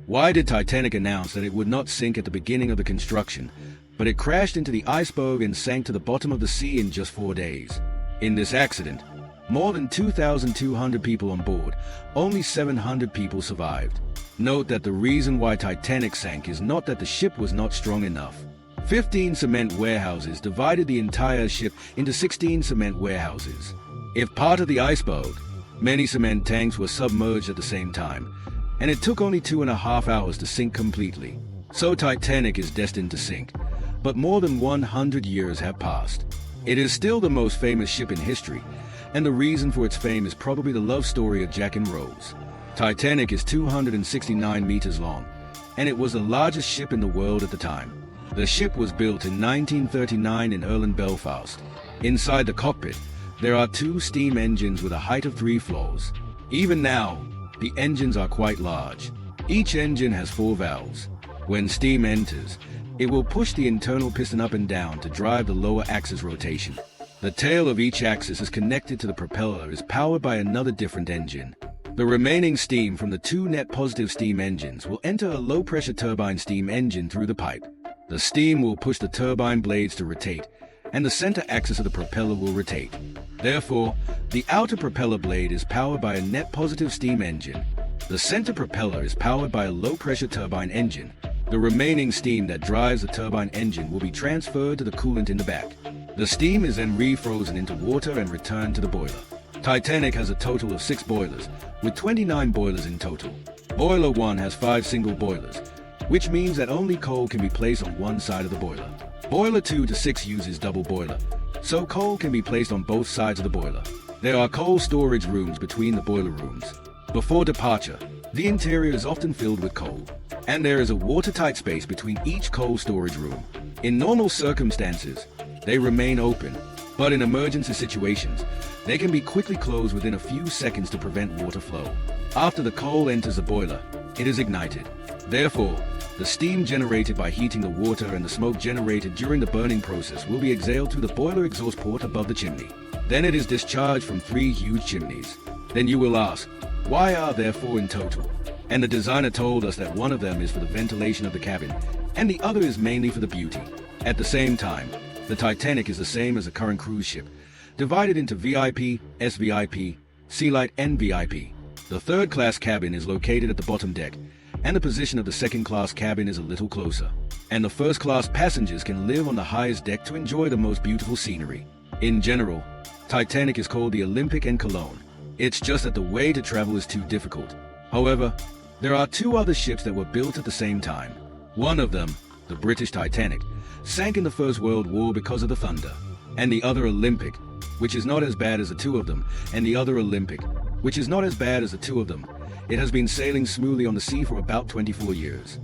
Why did Titanic announce that it would not sink at the beginning of the construction, but it crashed into the iceberg and sank to the bottom of the sea in just 4 days? In this accident, more than 2,200 people on board, only 700 people survived. Note that the reason why Titanic sank is not that the ship was not strong enough. 15 cement warehouses divided the entire ship into 16 cement warehouses. If part of the iceberg, many cement tanks were submerged at the same time, and it took only 2.5 hours to sink completely. So Titanic is destined to sink, but more than 100 years have passed. It is still the most famous ship in history, and the reason for its fame is probably the love story of Jack and Rose. Titanic is 269 meters long, and it was the largest ship in the world at the time. The ship was built in 1939 in Irland, Belfast. Inside the cockpit, there are 2 steam engines with a height of 3 floors. Even now, the engines are quite large. Each engine has 4 valves. When steam enters, it will push the internal piston up and down to drive the lower axis rotation. The tail of each axis is connected to the propeller is powered by another different engine. The remaining steam from the 2 net positive steam engines will enter a low-pressure turbine steam engine through the pipe. The steam will push the turbine blades to rotate, and the center axis of the propeller will rotate. Therefore, the outer propeller blade is powered by a net positive steam engine. The center propeller is powered by a low-pressure turbine engine. The remaining steam that drives the turbine engine will be transferred to the coolant in the back. The steam is then refrozen into water and returned to the boiler. Titanic has a total of 6 boilers, with 29 boilers in total. Boiler 1 has 5 single boilers, which means that only coal can be placed on one side of the boiler. Boiler 2 to 6 uses double boiler, so coal can be placed on both sides of the boiler. There are coal storage rooms between the boiler rooms. Before departure, the interior is often filled with coal, and there is a watertight space between each coal storage room. In normal circumstances, they remain open, but in emergency situations, they can be quickly closed within a few seconds to prevent water flow. After the coal enters the boiler, it is ignited. Therefore, the steam generated by heating the water and the smoke generated during the burning process will be exhaled through the boiler exhaust port above the chimney. Then it is discharged from 3 huge chimneys. Then you will ask, why are there 4 in total? And the designer told us that one of them is for the ventilation of the cabin, and the other is mainly for the beauty. At the same time, the Titanic is the same as a current cruise ship, divided into VIP, SVIP, Sealight, and VIP. The third-class cabin is located at the bottom deck, and the position of the second-class cabin is a little closer. And the first-class passengers can live on the highest deck to enjoy the most beautiful scenery. In general, Titanic is called the Olympic and Cologne. It's just that the way to travel is too difficult. However, there are 2 other ships that were built at the same time. One of them, the British Titanic, sank in the First World War because of the thunder. And the other Olympic, which is not as bad as the 2 of them, and the other Olympic, which is not as bad as the 2 of them. It has been sailing smoothly on the sea for about 24 years.